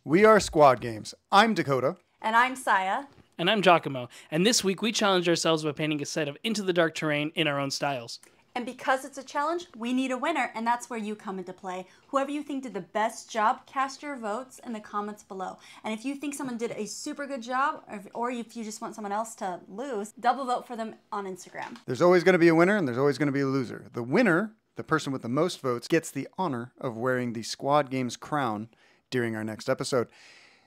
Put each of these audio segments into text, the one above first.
We are Squad Games. I'm Dakota. And I'm Saya. And I'm Giacomo. And this week we challenged ourselves by painting a set of Into the Dark Terrain in our own styles. And because it's a challenge, we need a winner, and that's where you come into play. Whoever you think did the best job, cast your votes in the comments below. And if you think someone did a super good job, or if you just want someone else to lose, double vote for them on Instagram. There's always going to be a winner, and there's always going to be a loser. The winner, the person with the most votes, gets the honor of wearing the Squad Games crown during our next episode.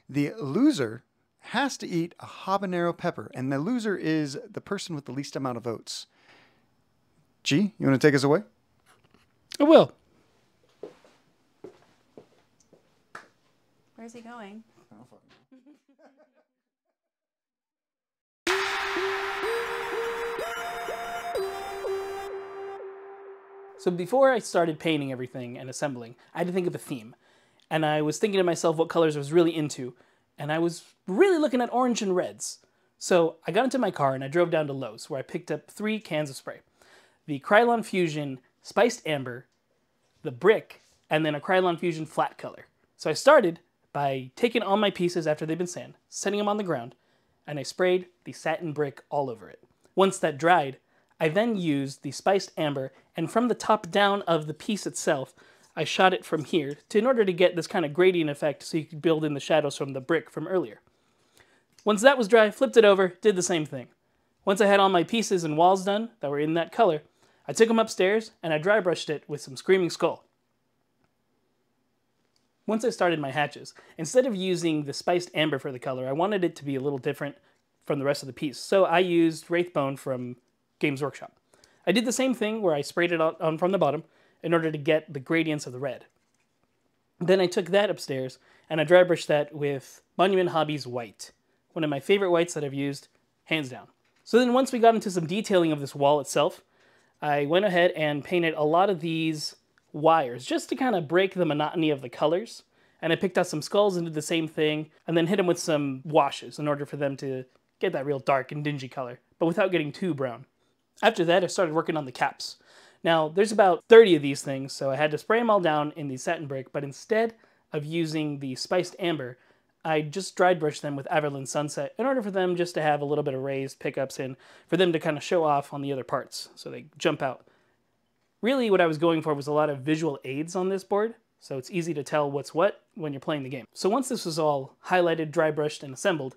The loser has to eat a habanero pepper, and the loser is the person with the least amount of votes. G, you want to take us away? I will. Where's he going? So before I started painting everything and assembling, I had to think of a theme. And I was thinking to myself what colors I was really into. And I was really looking at orange and reds. So I got into my car and I drove down to Lowe's, where I picked up 3 cans of spray. The Krylon Fusion Spiced Amber, the Brick, and then a Krylon Fusion Flat Color. So I started by taking all my pieces after they've been sanded, setting them on the ground, and I sprayed the satin brick all over it. Once that dried, I then used the Spiced Amber, and from the top down of the piece itself, I shot it from here in order to get this kind of gradient effect so you could build in the shadows from the brick from earlier. Once that was dry, flipped it over, did the same thing. Once I had all my pieces and walls done that were in that color, I took them upstairs and I dry brushed it with some Screaming Skull. Once I started my hatches, instead of using the Spiced Amber for the color, I wanted it to be a little different from the rest of the piece. So I used Wraithbone from Games Workshop. I did the same thing where I sprayed it on from the bottom in order to get the gradients of the red. Then I took that upstairs and I dry brushed that with Monument Hobbies White, one of my favorite whites that I've used, hands down. So then once we got into some detailing of this wall itself, I went ahead and painted a lot of these wires just to kind of break the monotony of the colors. And I picked out some skulls and did the same thing, and then hit them with some washes in order for them to get that real dark and dingy color, but without getting too brown. After that, I started working on the caps. Now, there's about 30 of these things, so I had to spray them all down in the satin brick, but instead of using the Spiced Amber, I just dry brushed them with Averland Sunset in order for them just to have a little bit of raised pickups and for them to kind of show off on the other parts so they jump out. Really what I was going for was a lot of visual aids on this board, so it's easy to tell what's what when you're playing the game. So once this was all highlighted, dry brushed, and assembled,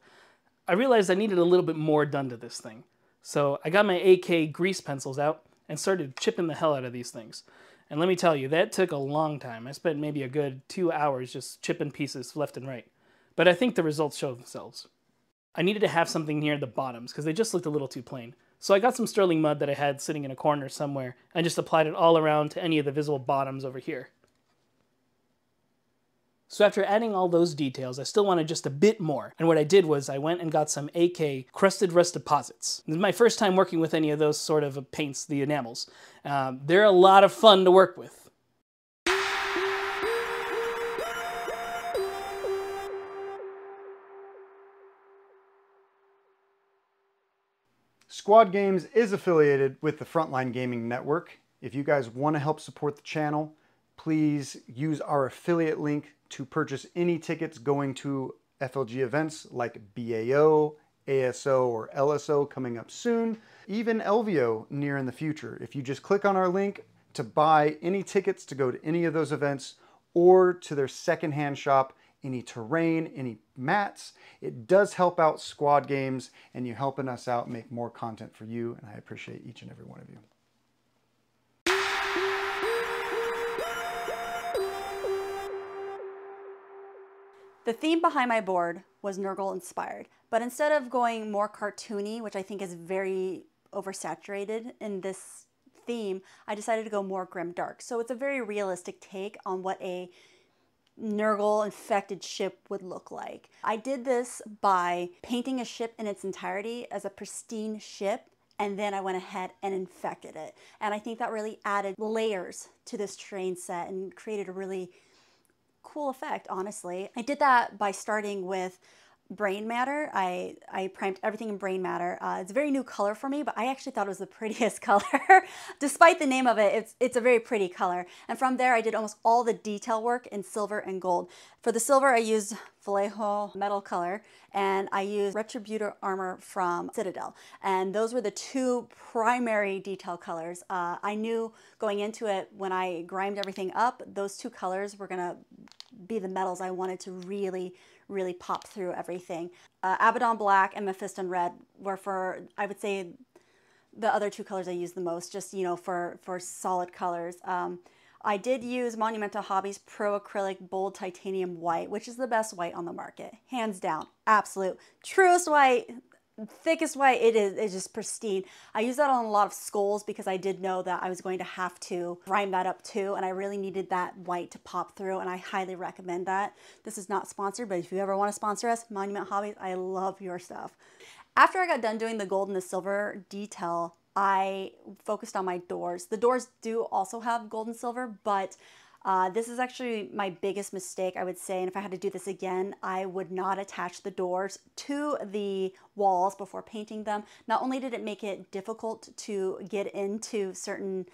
I realized I needed a little bit more done to this thing. So I got my AK grease pencils out and started chipping the hell out of these things. And let me tell you, that took a long time. I spent maybe a good 2 hours just chipping pieces left and right. But I think the results show themselves. I needed to have something near the bottoms because they just looked a little too plain. So I got some sterling mud that I had sitting in a corner somewhere and just applied it all around to any of the visible bottoms over here. So after adding all those details, I still wanted just a bit more. And what I did was I went and got some AK Crusted Rust Deposits. This is my first time working with any of those sort of paints, the enamels. They're a lot of fun to work with. Squad Games is affiliated with the Frontline Gaming Network. If you guys want to help support the channel, please use our affiliate link to purchase any tickets going to FLG events like BAO, ASO, or LSO coming up soon, even LVO near in the future. If you just click on our link to buy any tickets to go to any of those events or to their secondhand shop, any terrain, any mats, it does help out Squad Games and you're helping us out make more content for you, and I appreciate each and every one of you. The theme behind my board was Nurgle inspired, but instead of going more cartoony, which I think is very oversaturated in this theme, I decided to go more grim dark. So it's a very realistic take on what a Nurgle infected ship would look like. I did this by painting a ship in its entirety as a pristine ship, and then I went ahead and infected it. And I think that really added layers to this terrain set and created a really cool effect, honestly. I did that by starting with brain matter. I primed everything in brain matter. It's a very new color for me, but I actually thought it was the prettiest color. Despite the name of it, it's a very pretty color. And from there, I did almost all the detail work in silver and gold. For the silver, I used Vallejo metal color, and I used Retributor armor from Citadel. And those were the two primary detail colors. I knew going into it, when I grimed everything up, those two colors were gonna be the metals I wanted to really pop through everything. Abaddon Black and Mephiston Red were, for, I would say, the other two colors I used the most, just, you know, for solid colors. I did use Monumental Hobbies Pro Acrylic Bold Titanium White, which is the best white on the market. Hands down. Absolute. Truest white, thickest white. It's just pristine. I use that on a lot of skulls because I did know that I was going to have to grime that up too, and I really needed that white to pop through, and I highly recommend that. This is not sponsored, but if you ever want to sponsor us, Monument Hobbies, I love your stuff. After I got done doing the gold and the silver detail, I focused on my doors. The doors do also have gold and silver, but this is actually my biggest mistake, I would say, and if I had to do this again, I would not attach the doors to the walls before painting them. Not only did it make it difficult to get into certain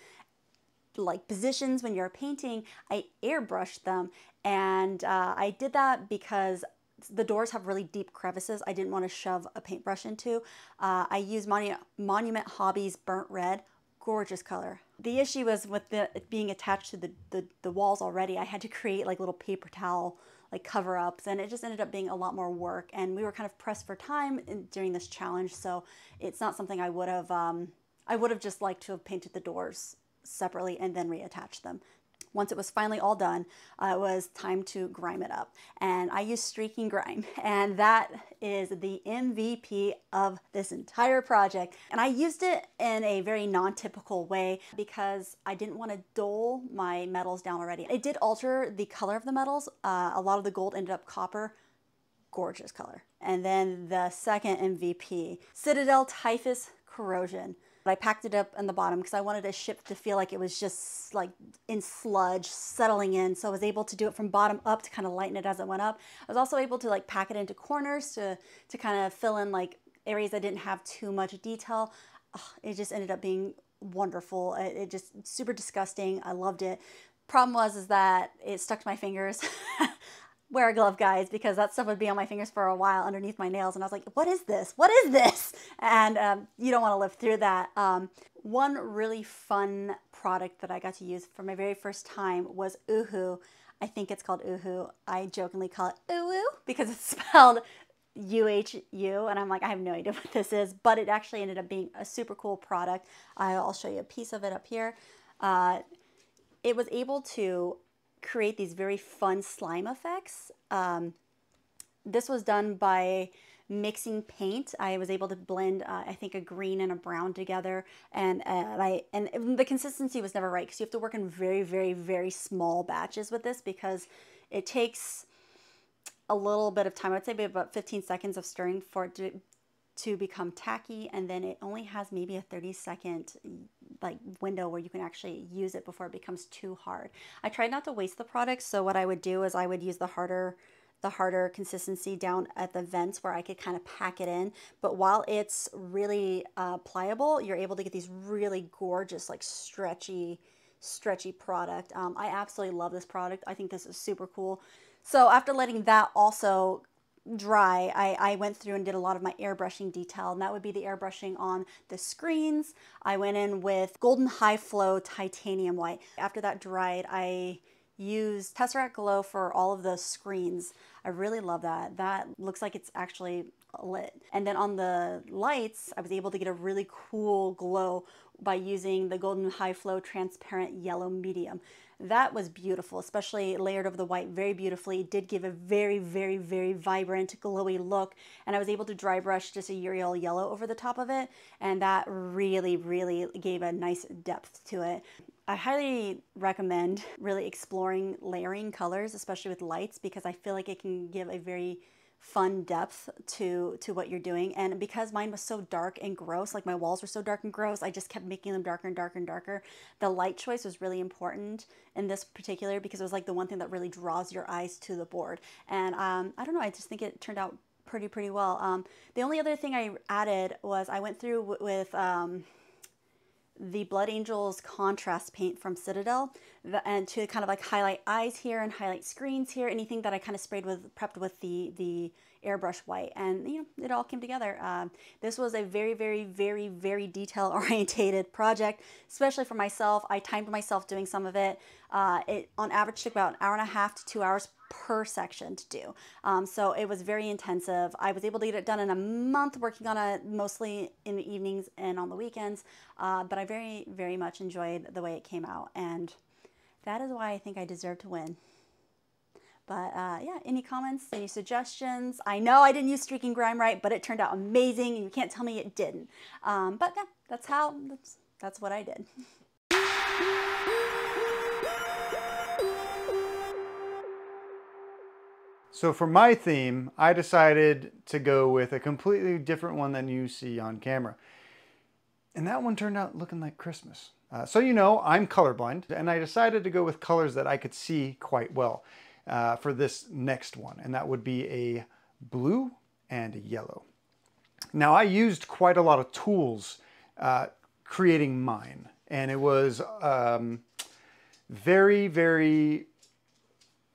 like positions when you're painting, I airbrushed them, and I did that because the doors have really deep crevices I didn't want to shove a paintbrush into. I used Monument Hobbies Burnt Red. Gorgeous color. The issue was with it being attached to the walls already. I had to create like little paper towel like cover-ups, and it just ended up being a lot more work, and we were kind of pressed for time during this challenge, so it's not something I would have just liked to have painted the doors separately and then reattach them. Once it was finally all done, it was time to grime it up. And I used streaking grime, and that is the MVP of this entire project. And I used it in a very non-typical way because I didn't want to dull my metals down already. It did alter the color of the metals. A lot of the gold ended up copper. Gorgeous color. And then the second MVP, Citadel Typhus Corrosion. I packed it up in the bottom because I wanted a ship to feel like it was just like in sludge, settling in. So I was able to do it from bottom up to kind of lighten it as it went up. I was also able to like pack it into corners to kind of fill in like areas that didn't have too much detail. It just ended up being wonderful. It just super disgusting. I loved it. Problem was that it stuck to my fingers. Wear a glove, guys, because that stuff would be on my fingers for a while underneath my nails, and I was like, what is this? What is this? And you don't want to live through that. One really fun product that I got to use for my very first time was Uhu. I think it's called Uhu. I jokingly call it Uhu because it's spelled U-H-U, and I'm like, I have no idea what this is, but it actually ended up being a super cool product. I'll show you a piece of it up here. It was able to create these very fun slime effects. This was done by mixing paint. I was able to blend, I think, a green and a brown together, and the consistency was never right because you have to work in very, very, very small batches with this because it takes a little bit of time. I'd say maybe about 15 seconds of stirring for it to become tacky, and then it only has maybe a 30-second like window where you can actually use it before it becomes too hard. I tried not to waste the product, so what I would do is I would use the harder consistency down at the vents where I could kind of pack it in. But while it's really pliable, you're able to get these really gorgeous, like stretchy product. I absolutely love this product. I think this is super cool. So after letting that also dry, I went through and did a lot of my airbrushing detail, and that would be the airbrushing on the screens. I went in with Golden High Flow Titanium White. After that dried, I used Tesseract Glow for all of the screens. I really love that. That looks like it's actually lit. And then on the lights, I was able to get a really cool glow by using the Golden High Flow Transparent Yellow Medium. That was beautiful, especially layered over the white very beautifully. It did give a very, very, very vibrant, glowy look. And I was able to dry brush just a Uriel yellow over the top of it. And that really, really gave a nice depth to it. I highly recommend really exploring layering colors, especially with lights, because I feel like it can give a very fun depth to what you're doing. And because mine was so dark and gross, like my walls were so dark and gross, I just kept making them darker and darker and darker. The light choice was really important in this particular because it was like the one thing that really draws your eyes to the board. And I don't know, I just think it turned out pretty well. The only other thing I added was I went through with the Blood Angels contrast paint from Citadel, and to kind of like highlight eyes here and highlight screens here, anything that I kind of prepped with the airbrush white, and you know, it all came together. This was a very detail orientated project, especially for myself. I timed myself doing some of it. It on average took about an hour and a half to 2 hours per section to do. So it was very intensive. I was able to get it done in a month, working on it mostly in the evenings and on the weekends. But I very much enjoyed the way it came out, and that is why I think I deserve to win. But yeah, any comments, any suggestions? I know I didn't use Streaking Grime right, but it turned out amazing, and you can't tell me it didn't. But yeah, that's what I did. So for my theme, I decided to go with a completely different one than you see on camera. And that one turned out looking like Christmas. So you know, I'm colorblind, and I decided to go with colors that I could see quite well for this next one. And that would be a blue and a yellow. Now I used quite a lot of tools creating mine. And it was very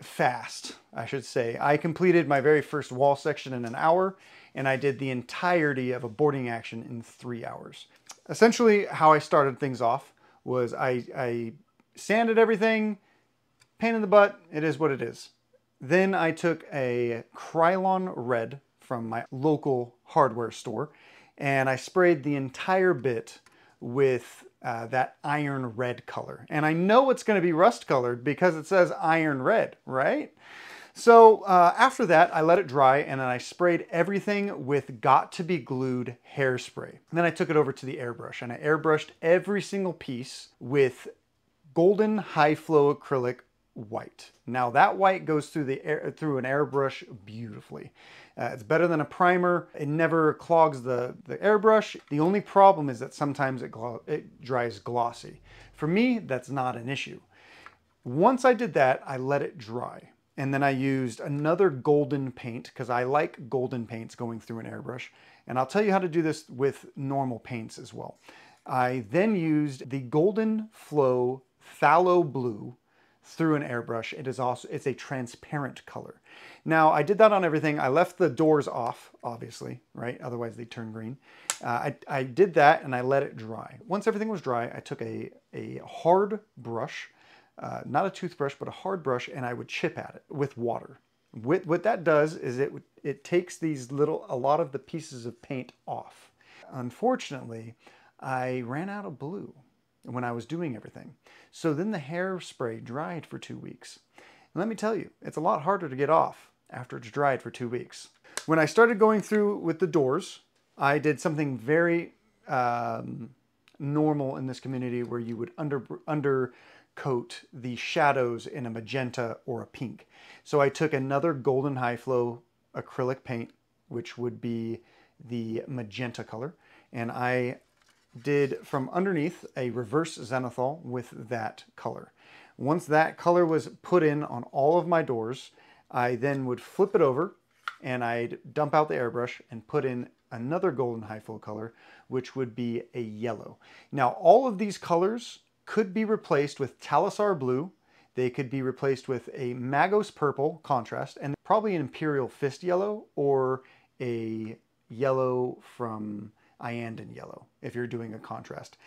fast, I should say. I completed my very first wall section in an hour, and I did the entirety of a boarding action in 3 hours. Essentially, how I started things off was I sanded everything, pain in the butt, it is what it is. Then I took a Krylon Red from my local hardware store, and I sprayed the entire bit with that iron red color. And I know it's going to be rust colored because it says iron red, right? So after that, I let it dry, and then I sprayed everything with Got to Be Glued hairspray. And then I took it over to the airbrush, and I airbrushed every single piece with golden high flow acrylic white. Now that white goes through through an airbrush beautifully. It's better than a primer. It never clogs the airbrush. The only problem is that sometimes it dries glossy. For me, that's not an issue. Once I did that, I let it dry. And then I used another golden paint, because I like golden paints going through an airbrush. And I'll tell you how to do this with normal paints as well. I then used the Golden Flow Phthalo Blue through an airbrush. It's a transparent color. Now I did that on everything. I left the doors off, obviously, right? Otherwise they turn green. I did that and I let it dry. Once everything was dry, I took a hard brush, not a toothbrush, but a hard brush, and I would chip at it with water. What that does is it takes a lot of the pieces of paint off. Unfortunately, I ran out of blue when I was doing everything. So then the hairspray dried for 2 weeks. And let me tell you, it's a lot harder to get off after it's dried for 2 weeks. When I started going through with the doors, I did something very normal in this community, where you would undercoat the shadows in a magenta or a pink. So I took another golden high flow acrylic paint, which would be the magenta color, and I did from underneath a reverse zenithal with that color. Once that color was put in on all of my doors, I then would flip it over and I'd dump out the airbrush and put in another golden high flow color, which would be a yellow. Now all of these colors could be replaced with Talisar blue. They could be replaced with a Magos purple contrast, and probably an Imperial Fist yellow or a yellow from Iandan yellow if you're doing a contrast.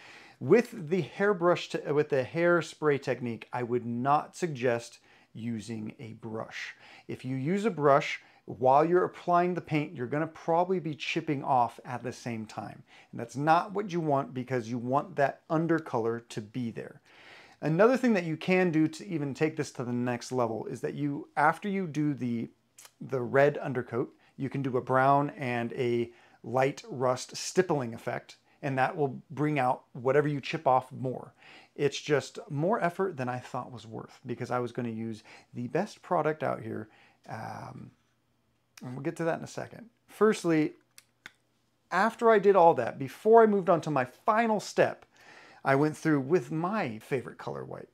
With the hairbrush, with the hairspray technique, I would not suggest using a brush. If you use a brush while you're applying the paint, you're going to probably be chipping off at the same time. And that's not what you want, because you want that undercolor to be there. Another thing that you can do to even take this to the next level is that after you do the red undercoat, you can do a brown and a light rust stippling effect, and that will bring out whatever you chip off more. It's just more effort than I thought was worth, because I was going to use the best product out here, and we'll get to that in a second. Firstly, after I did all that, before I moved on to my final step, I went through with my favorite color white.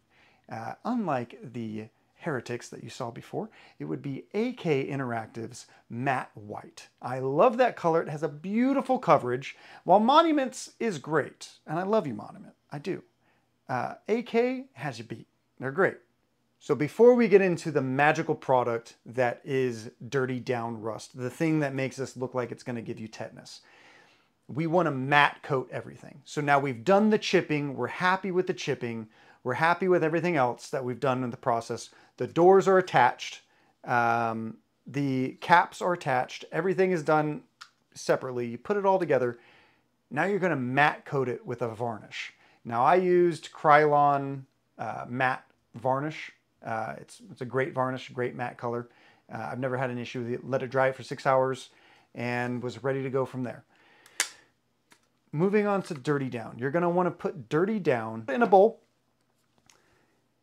Unlike the Heretics that you saw before, it would be AK Interactive's Matte White. I love that color. It has a beautiful coverage, while Monuments is great. And I love you, Monument. I do. AK has you beat. They're great. So before we get into the magical product that is Dirty Down Rust, the thing that makes this look like it's going to give you tetanus, we want to matte coat everything. So now we've done the chipping. We're happy with the chipping. We're happy with everything else that we've done in the process. The doors are attached. The caps are attached. Everything is done separately. You put it all together. Now you're going to matte coat it with a varnish. Now I used Krylon matte varnish. It's a great varnish, great matte color. I've never had an issue with it. Let it dry for 6 hours and was ready to go from there. Moving on to Dirty Down. You're going to want to put Dirty Down in a bowl,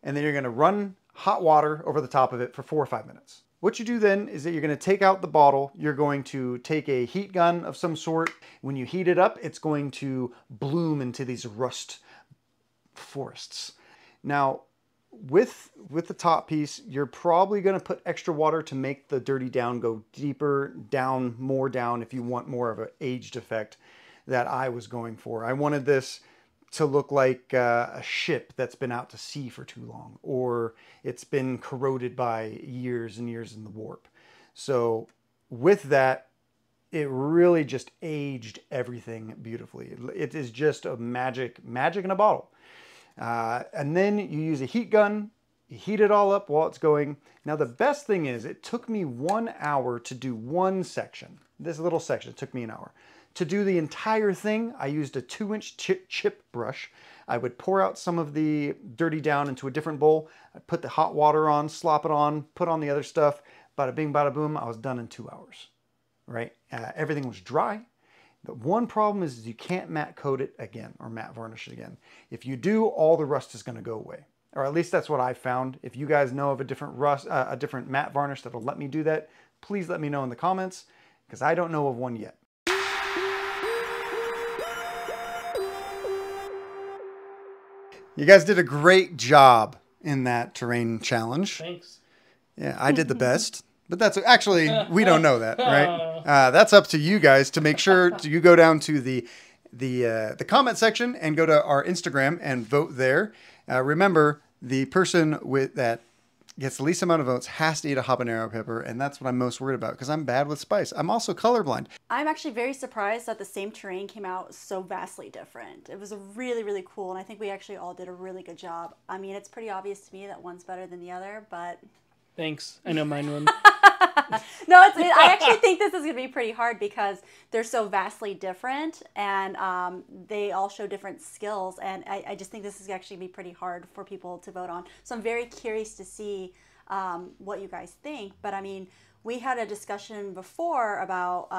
and then you're going to run hot water over the top of it for 4 or 5 minutes. What you do then is that you're going to take out the bottle. You're going to take a heat gun of some sort. When you heat it up, it's going to bloom into these rust forests. Now, with the top piece, you're probably going to put extra water to make the Dirty Down go deeper, down, more down if you want more of an aged effect that I was going for. I wanted this to look like a ship that's been out to sea for too long, or it's been corroded by years and years in the warp. So with that, it really just aged everything beautifully. It is just a magic in a bottle. And then you use a heat gun, you heat it all up while it's going. Now the best thing is it took me 1 hour to do one section. This little section, it took me an hour. To do the entire thing, I used a 2-inch chip brush. I would pour out some of the Dirty Down into a different bowl. I'd put the hot water on, slop it on, put on the other stuff. Bada bing, bada boom, I was done in 2 hours, right? Everything was dry. The one problem is you can't matte coat it again or matte varnish it again. If you do, all the rust is gonna go away. Or at least that's what I found. If you guys know of a different a different matte varnish that'll let me do that, please let me know in the comments, because I don't know of one yet. You guys did a great job in that terrain challenge. Thanks. Yeah, I did the best, but that's actually, we don't know that, right? That's up to you guys to make sure you go down to the comment section and go to our Instagram and vote there. Remember, the person that gets the least amount of votes has to eat a habanero pepper, and that's what I'm most worried about because I'm bad with spice. I'm also colorblind. I'm actually very surprised that the same terrain came out so vastly different. It was really, really cool, and I think we actually all did a really good job. I mean, it's pretty obvious to me that one's better than the other, but... Thanks. I know mine won. No, I actually think this is going to be pretty hard because they're so vastly different, and they all show different skills, and I just think this is actually going to be pretty hard for people to vote on. So I'm very curious to see what you guys think. But I mean, we had a discussion before about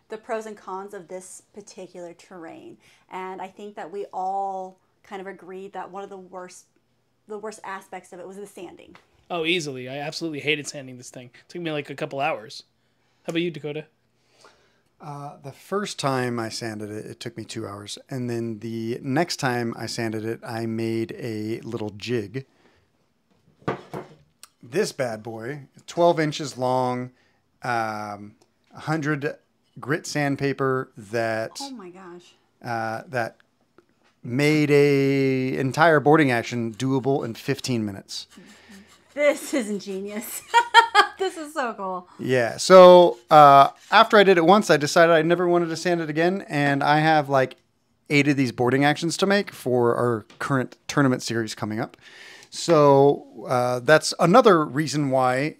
the pros and cons of this particular terrain, and I think that we all kind of agreed that one of the worst aspects of it was the sanding. Oh, easily. I absolutely hated sanding this thing. It took me like a couple hours. How about you, Dakota? The first time I sanded it, it took me 2 hours. And then the next time I sanded it, I made a little jig. This bad boy, 12 inches long, 100 grit sandpaper that... Oh my gosh. That made a entire boarding action doable in 15 minutes. This is ingenious. This is so cool. Yeah. So after I did it once, I decided I never wanted to sand it again. And I have like 8 of these boarding actions to make for our current tournament series coming up. So that's another reason why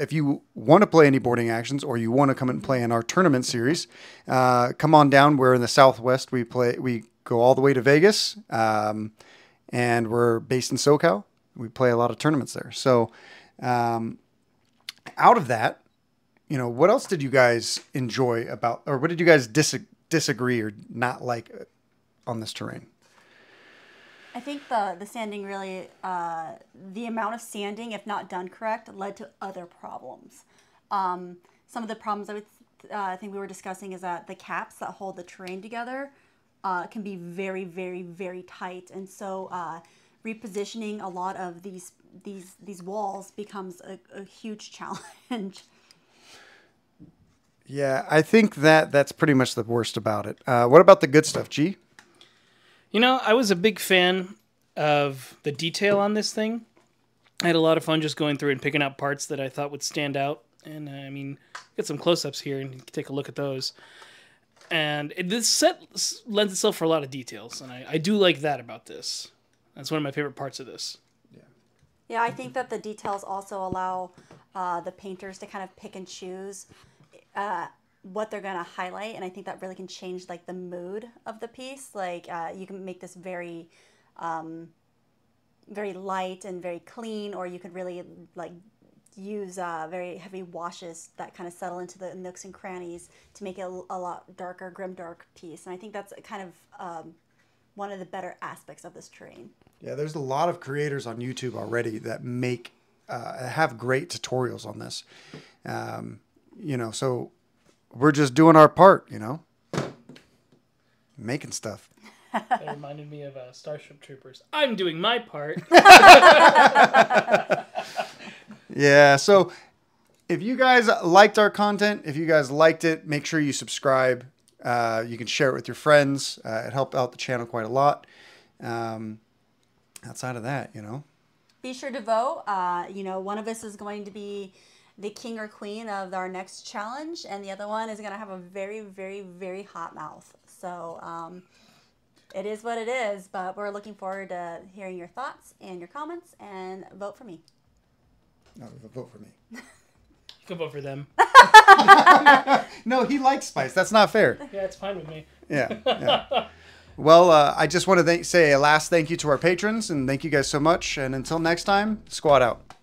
if you want to play any boarding actions or you want to come and play in our tournament series, come on down. We're in the Southwest. We go all the way to Vegas, and we're based in SoCal. We play a lot of tournaments there. So out of that, you know, what else did you guys enjoy about, or what did you guys disagree or not like on this terrain? I think the sanding really, the amount of sanding, if not done correct, led to other problems. Some of the problems I think we were discussing is that the caps that hold the terrain together can be very, very, very tight. And so repositioning a lot of these these walls becomes a huge challenge. Yeah, I think that's pretty much the worst about it. What about the good stuff, G? You know, I was a big fan of the detail on this thing. I had a lot of fun just going through and picking out parts that I thought would stand out. And I mean, get some close-ups here and you can take a look at those. And this set lends itself for a lot of details, and I do like that about this. That's one of my favorite parts of this. Yeah, I think that the details also allow the painters to kind of pick and choose what they're going to highlight, and I think that really can change like the mood of the piece. Like you can make this very very light and very clean, or you could really like use very heavy washes that kind of settle into the nooks and crannies to make it a lot darker, grimdark piece. And I think that's kind of one of the better aspects of this terrain. Yeah, there's a lot of creators on YouTube already that make have great tutorials on this. You know, so we're just doing our part, you know, making stuff. That reminded me of Starship Troopers. I'm doing my part. Yeah, so if you guys liked our content, if you guys liked it, make sure you subscribe. You can share it with your friends. It helped out the channel quite a lot. Outside of that, you know. Be sure to vote. You know, one of us is going to be the king or queen of our next challenge, and the other one is going to have a very, very, very hot mouth. So it is what it is, but we're looking forward to hearing your thoughts and your comments, and vote for me. No, vote for me. You can vote for them. No, he likes spice. That's not fair. Yeah, it's fine with me. Yeah. Well, I just want to say a last thank you to our patrons, and thank you guys so much. And until next time, squad out.